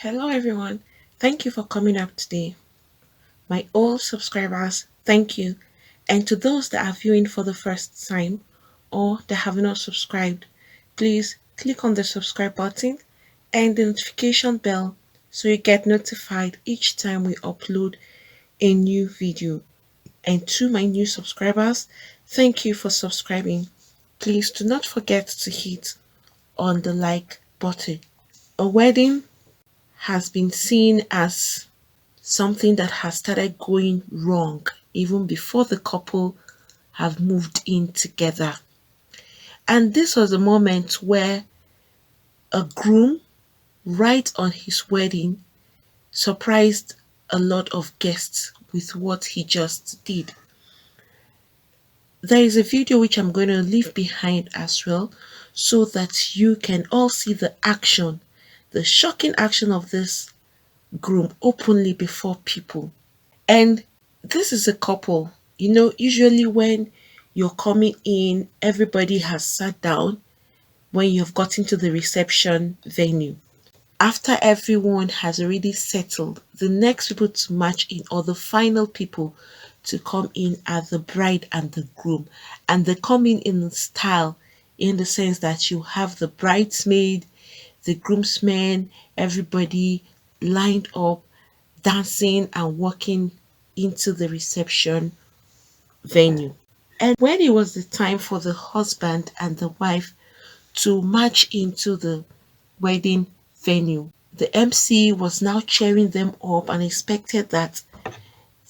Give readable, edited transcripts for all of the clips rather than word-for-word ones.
Hello everyone. Thank you for coming up today. My old subscribers, thank you. And to those that are viewing for the first time or that have not subscribed, please click on the subscribe button and the notification bell so you get notified each time we upload a new video. And to my new subscribers, thank you for subscribing. Please do not forget to hit on the like button. A wedding has been seen as something that has started going wrong even before the couple have moved in together. And this was a moment where a groom, right on his wedding, surprised a lot of guests with what he just did. There is a video which I'm going to leave behind as well so that you can all see the action, the shocking action of this groom openly before people. And this is a couple. Usually when you're coming in, everybody has sat down when you've gotten to the reception venue. After everyone has already settled, the next people to march in or the final people to come in are the bride and the groom. And they come in style, in the sense that you have the bridesmaid, the groomsmen, everybody lined up, dancing and walking into the reception venue. And when it was the time for the husband and the wife to march into the wedding venue, the MC was now cheering them up and expected that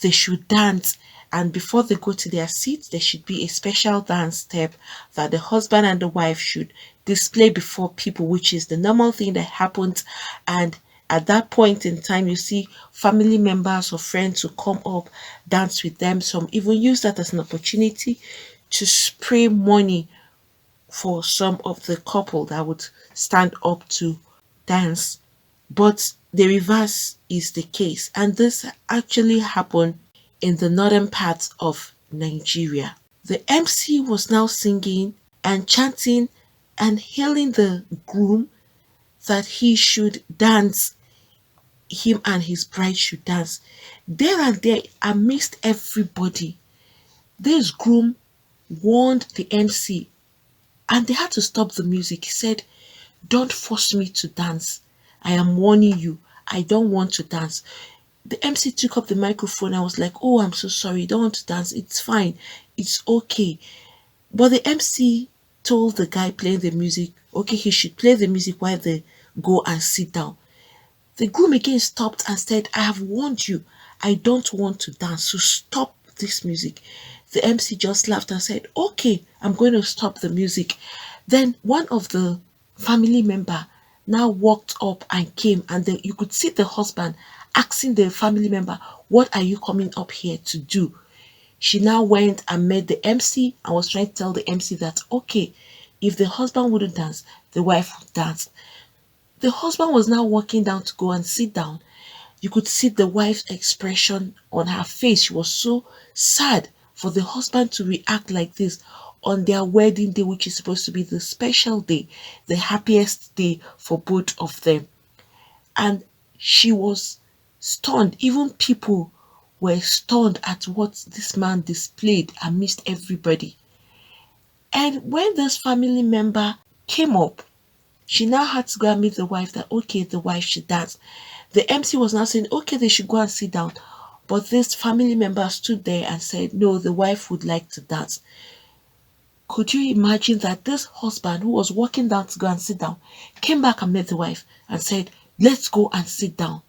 they should dance. And before they go to their seats, there should be a special dance step that the husband and the wife should display before people, which is the normal thing that happens. And at that point in time, you see family members or friends who come up, dance with them. Some even use that as an opportunity to spray money for some of the couple that would stand up to dance. But the reverse is the case, and this actually happened in the northern parts of Nigeria. The MC was now singing and chanting and hailing the groom that he should dance, him and his bride should dance. There and there, amidst everybody, this groom warned the MC and they had to stop the music. He said, "Don't force me to dance. I am warning you. I don't want to dance." The MC took up the microphone and was like, "Oh, I'm so sorry. You don't want to dance. It's fine. It's okay." But the MC told the guy playing the music, okay, he should play the music while they go and sit down. The groom again stopped and said, "I have warned you. I don't want to dance. So stop this music." The MC just laughed and said, "Okay, I'm going to stop the music." Then one of the family member now walked up and came, and then you could see the husband asking the family member, "What are you coming up here to do?" She now went and met the MC and was trying to tell the MC that, okay, if the husband wouldn't dance, the wife would dance. The husband was now walking down to go and sit down. You could see the wife's expression on her face. She was so sad for the husband to react like this on their wedding day, which is supposed to be the special day, the happiest day for both of them. And she was stunned. Even people were stunned at what this man displayed amidst everybody. And when this family member came up, she now had to go and meet the wife that, okay, the wife should dance. The MC was now saying, okay, they should go and sit down. But this family member stood there and said, no, the wife would like to dance. Could you imagine that this husband who was walking down to go and sit down came back and met the wife and said, let's go and sit down.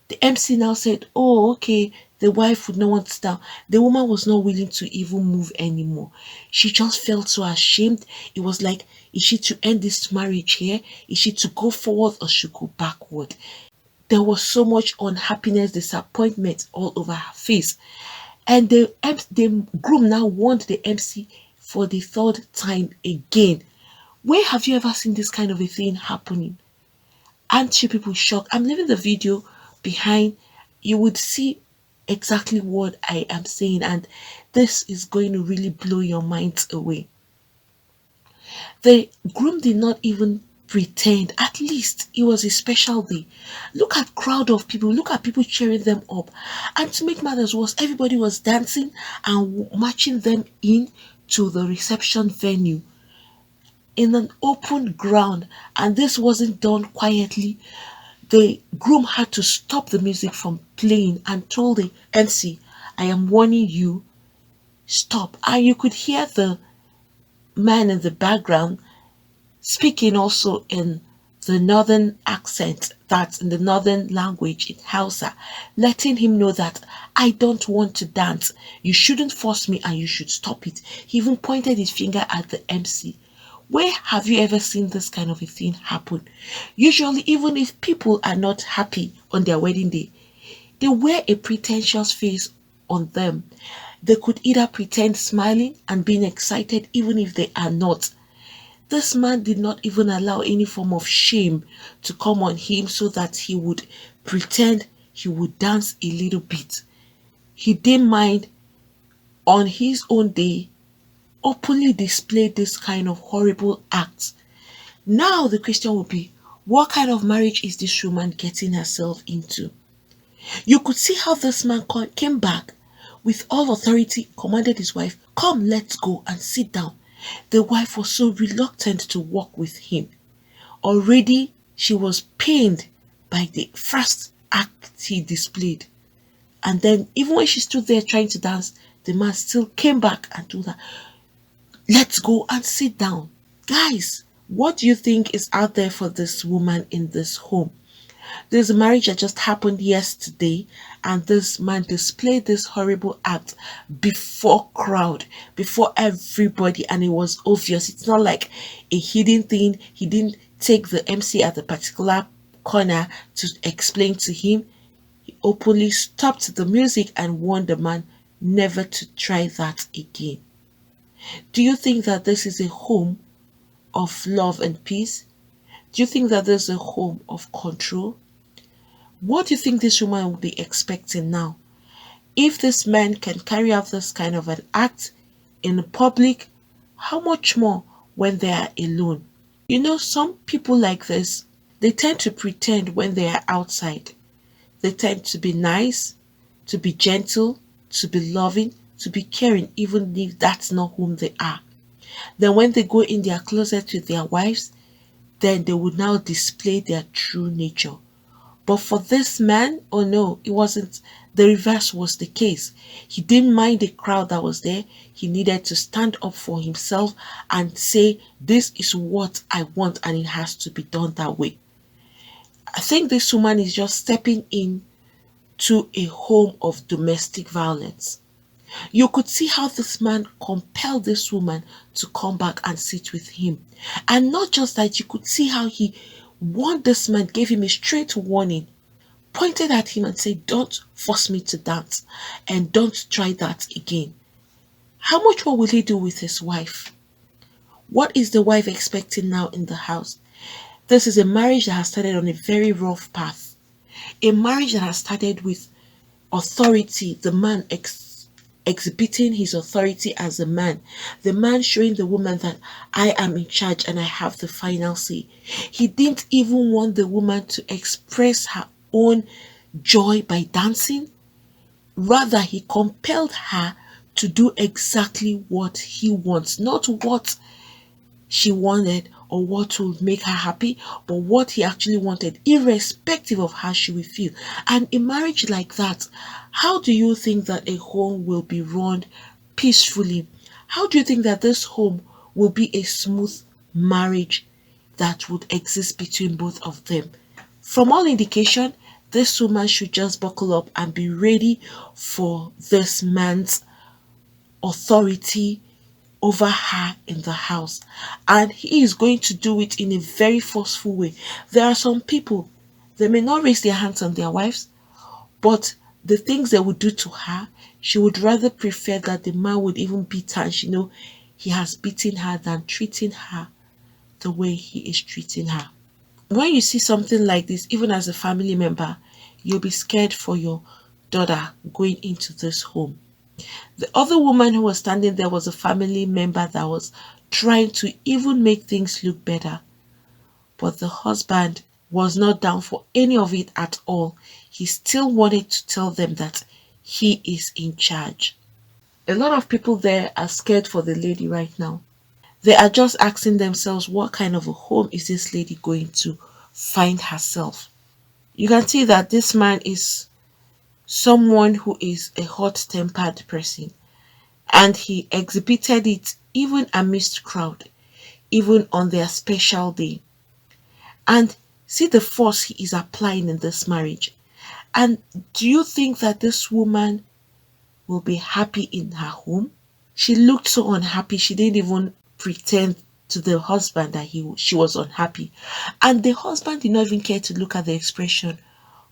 The MC now said, oh, okay, the wife would not want to sit down. The woman was not willing to even move anymore. She just felt so ashamed. It was like, is she to end this marriage here? Is she to go forward or should go backward? There was so much unhappiness, disappointment all over her face. And the groom now warned the MC for the third time again. Where have you ever seen this kind of a thing happening? Aren't you people shocked? I'm leaving the video behind. You would see exactly what I am saying, and this is going to really blow your minds away. The groom did not even pretend. At least it was a special day. Look at crowd of people. Look at people cheering them up. And to make matters worse, everybody was dancing and marching them in to the reception venue in an open ground. And this wasn't done quietly. The groom had to stop the music from playing and told the MC, I am warning you, stop. And you could hear the man in the background speaking also in the northern accent, that's in the northern language in Hausa, letting him know that I don't want to dance. You shouldn't force me and you should stop it. He even pointed his finger at the MC. Where have you ever seen this kind of a thing happen? Usually, even if people are not happy on their wedding day, they wear a pretentious face on them. They could either pretend smiling and being excited even if they are not. This man did not even allow any form of shame to come on him so that he would pretend he would dance a little bit. He didn't mind on his own day openly display this kind of horrible acts. Now the question will be, what kind of marriage is this woman getting herself into? You could see how this man came back with all authority, commanded his wife, come, let's go and sit down. The wife was so reluctant to walk with him. Already she was pained by the first act he displayed. And then even when she stood there trying to dance, the man still came back and told her, let's go and sit down. Guys, what do you think is out there for this woman in this home? There's a marriage that just happened yesterday, and this man displayed this horrible act before crowd, before everybody, and it was obvious. It's not like a hidden thing. He didn't take the MC at a particular corner to explain to him. He openly stopped the music and warned the man never to try that again. Do you think that this is a home of love and peace? Do you think that there's a home of control? What do you think this woman will be expecting now? If this man can carry out this kind of an act in public, how much more when they are alone? You know, some people like this, they tend to pretend when they are outside. They tend to be nice, to be gentle, to be loving, to be caring, even if that's not whom they are. Then when they go in their closet with their wives, then they would now display their true nature. But for this man, oh no, it wasn't. The reverse was the case. He didn't mind the crowd that was there. He needed to stand up for himself and say, this is what I want and it has to be done that way. I think this woman is just stepping in to a home of domestic violence. You could see how this man compelled this woman to come back and sit with him. And not just that, you could see how he warned this man, gave him a straight warning, pointed at him and said, don't force me to dance and don't try that again. How much more will he do with his wife? What is the wife expecting now in the house? This is a marriage that has started on a very rough path. A marriage that has started with authority, the man exhibiting his authority as a man, the man showing the woman that I am in charge and I have the final say. He didn't even want the woman to express her own joy by dancing. Rather, he compelled her to do exactly what he wants, not what she wanted or what would make her happy, but what he actually wanted, irrespective of how she will feel. And a marriage like that, how do you think that a home will be run peacefully? How do you think that this home will be a smooth marriage that would exist between both of them? From all indication, this woman should just buckle up and be ready for this man's authority over her in the house, and he is going to do it in a very forceful way. There are some people, they may not raise their hands on their wives, but the things they would do to her, she would rather prefer that the man would even beat her and she know he has beaten her than treating her the way he is treating her. When you see something like this, even as a family member, you'll be scared for your daughter going into this home. The other woman who was standing there was a family member that was trying to even make things look better. But the husband was not down for any of it at all. He still wanted to tell them that he is in charge. A lot of people there are scared for the lady right now. They are just asking themselves, what kind of a home is this lady going to find herself? You can see that this man is someone who is a hot tempered person, and he exhibited it even amidst crowd, even on their special day. And see the force he is applying in this marriage. And do you think that this woman will be happy in her home? She looked so unhappy. She didn't even pretend to the husband that she was unhappy. And the husband did not even care to look at the expression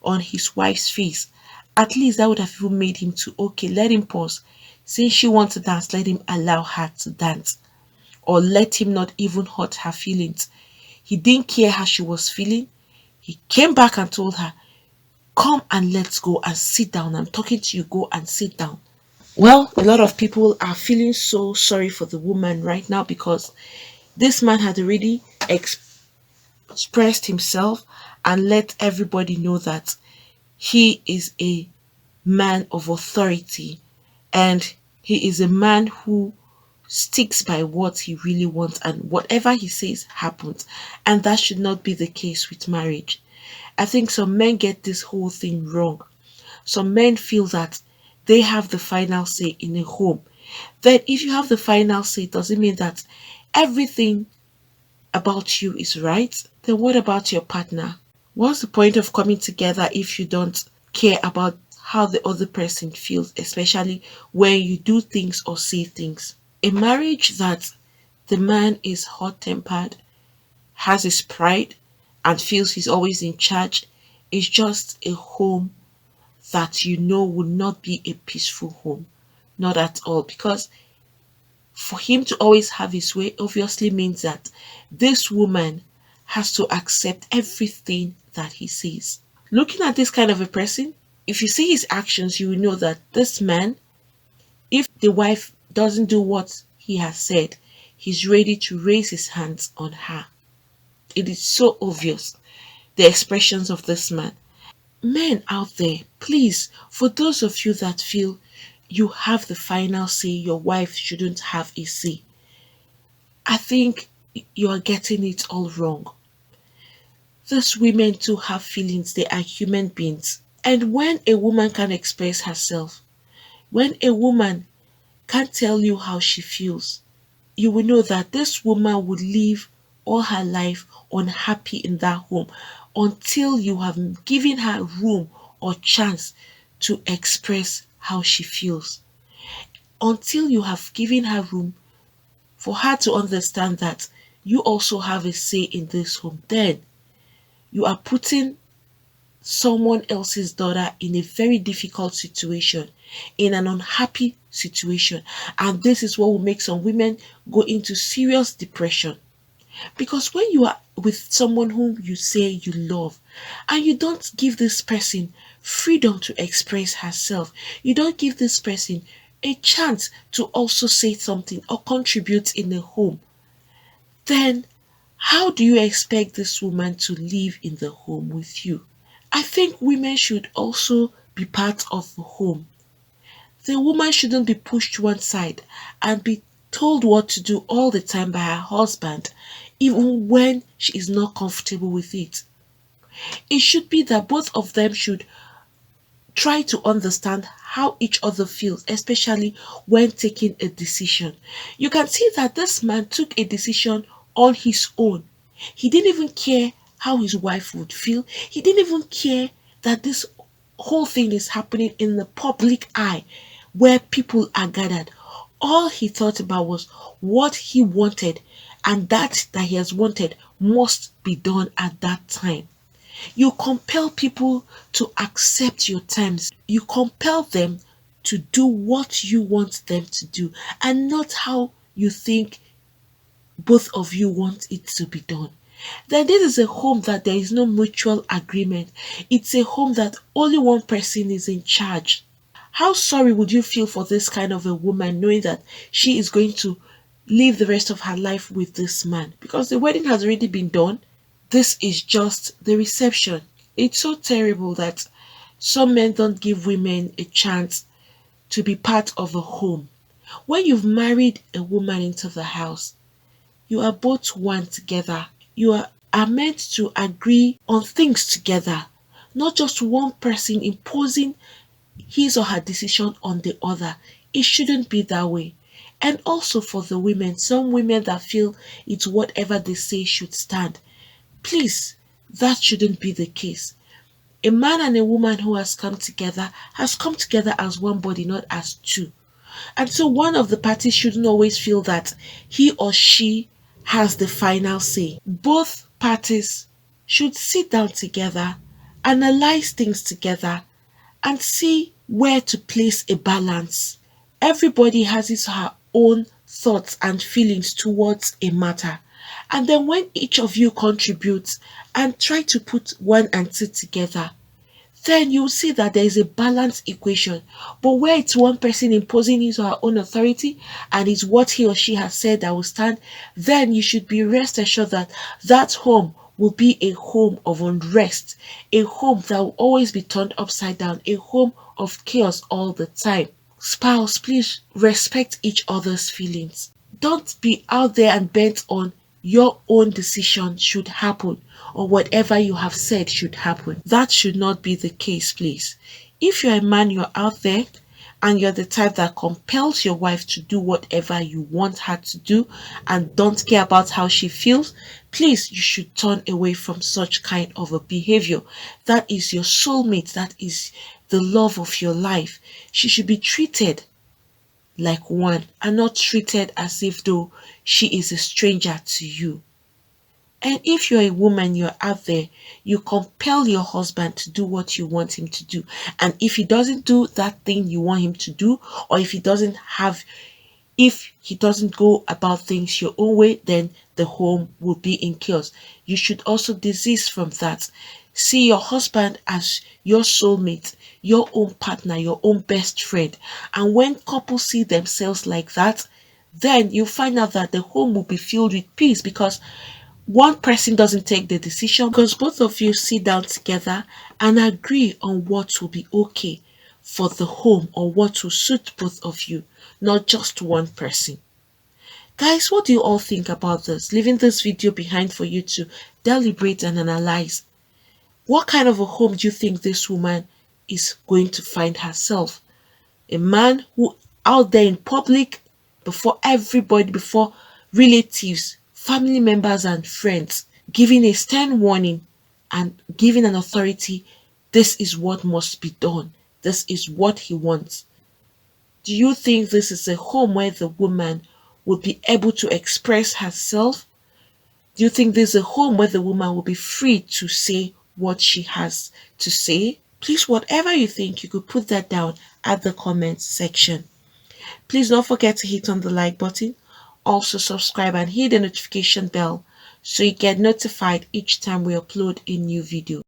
on his wife's face. At least that would have even made him to, okay, let him pause. Since she wants to dance, let him allow her to dance. Or let him not even hurt her feelings. He didn't care how she was feeling. He came back and told her, come and let's go and sit down. I'm talking to you. Go and sit down. Well, a lot of people are feeling so sorry for the woman right now because this man had already expressed himself and let everybody know that he is a man of authority, and he is a man who sticks by what he really wants, and whatever he says happens. And that should not be the case with marriage. I think some men get this whole thing wrong. Some men feel that they have the final say in a home. Then if you have the final say, does it mean that everything about you is right? Then what about your partner? What's the point of coming together if you don't care about how the other person feels, especially when you do things or say things? A marriage that the man is hot tempered, has his pride, and feels he's always in charge is just a home that you know will not be a peaceful home. Not at all. Because for him to always have his way obviously means that this woman has to accept everything that he says. Looking at this kind of a person, if you see his actions, you will know that this man, if the wife doesn't do what he has said, he's ready to raise his hands on her. It is so obvious, the expressions of this man. Men out there, please, for those of you that feel you have the final say, your wife shouldn't have a say, I think you are getting it all wrong. These women too have feelings, they are human beings. And when a woman can express herself, when a woman can tell you how she feels, you will know that this woman would live all her life unhappy in that home until you have given her room or chance to express how she feels. Until you have given her room for her to understand that you also have a say in this home, then you are putting someone else's daughter in a very difficult situation, in an unhappy situation. And this is what will make some women go into serious depression. Because when you are with someone whom you say you love and you don't give this person freedom to express herself, you don't give this person a chance to also say something or contribute in the home, then how do you expect this woman to live in the home with you? I think women should also be part of the home. The woman shouldn't be pushed to one side and be told what to do all the time by her husband, even when she is not comfortable with it. It should be that both of them should try to understand how each other feels, especially when taking a decision. You can see that this man took a decision on his own. He didn't even care how his wife would feel. He didn't even care that this whole thing is happening in the public eye where people are gathered. All he thought about was what he wanted, and that he has wanted must be done at that time. You compel people to accept your terms. You compel them to do what you want them to do and not how you think both of you want it to be done. Then this is a home that there is no mutual agreement. It's a home that only one person is in charge. How sorry would you feel for this kind of a woman knowing that she is going to live the rest of her life with this man? Because the wedding has already been done. This is just the reception. It's so terrible that some men don't give women a chance to be part of a home. When you've married a woman into the house, you are both one together. You are meant to agree on things together, not just one person imposing his or her decision on the other. It shouldn't be that way. And also for the women, some women that feel it's whatever they say should stand. Please, that shouldn't be the case. A man and a woman who has come together as one body, not as two. And so one of the parties shouldn't always feel that he or she has the final say. Both parties should sit down together, analyze things together, and see where to place a balance. Everybody has his or her own thoughts and feelings towards a matter. And then when each of you contributes and try to put one and two together, then you'll see that there is a balanced equation. But where it's one person imposing his or her own authority and it's what he or she has said that will stand, then you should be rest assured that that home will be a home of unrest, a home that will always be turned upside down, a home of chaos all the time. Spouse, please respect each other's feelings. Don't be out there and bent on your own decision should happen or whatever you have said should happen. That should not be the case, please. If you're a man, you're out there and you're the type that compels your wife to do whatever you want her to do and don't care about how she feels, please, you should turn away from such kind of a behavior. That is your soulmate. That is the love of your life. She should be treated like one and not treated as if though she is a stranger to you. And if you're a woman, you're out there, you compel your husband to do what you want him to do. And if he doesn't do that thing you want him to do, or if he doesn't go about things your own way, then the home will be in chaos. You should also desist from that. See your husband as your soulmate, your own partner, your own best friend. And when couples see themselves like that, then you find out that the home will be filled with peace because one person doesn't take the decision, because both of you sit down together and agree on what will be okay for the home or what will suit both of you, not just one person. Guys, what do you all think about this? Leaving this video behind for you to deliberate and analyze. What kind of a home do you think this woman is going to find herself? A man who out there in public, before everybody, before relatives, family members and friends, giving a stern warning and giving an authority, this is what must be done. This is what he wants. Do you think this is a home where the woman will be able to express herself? Do you think this is a home where the woman will be free to say what she has to say? Please, whatever you think, you could put that down at the comments section. Please don't forget to hit on the like button. Also subscribe and hit the notification bell so you get notified each time we upload a new video.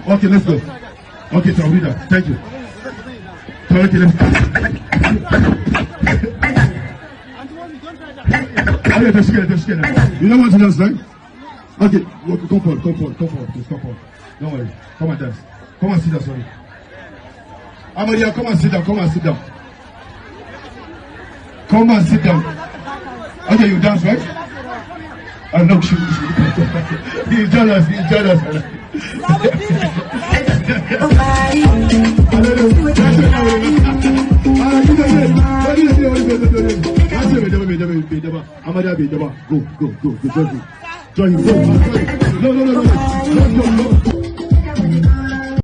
Okay, let's go. Okay, Tawrida, thank you. You don't want to dance, right? Okay, come forward, please come forward. Don't worry, come and dance. Come and sit down, sorry. Amaria, come and sit down, Come and sit down. Okay, you dance, right? No, he's jealous. Go. Join him. No.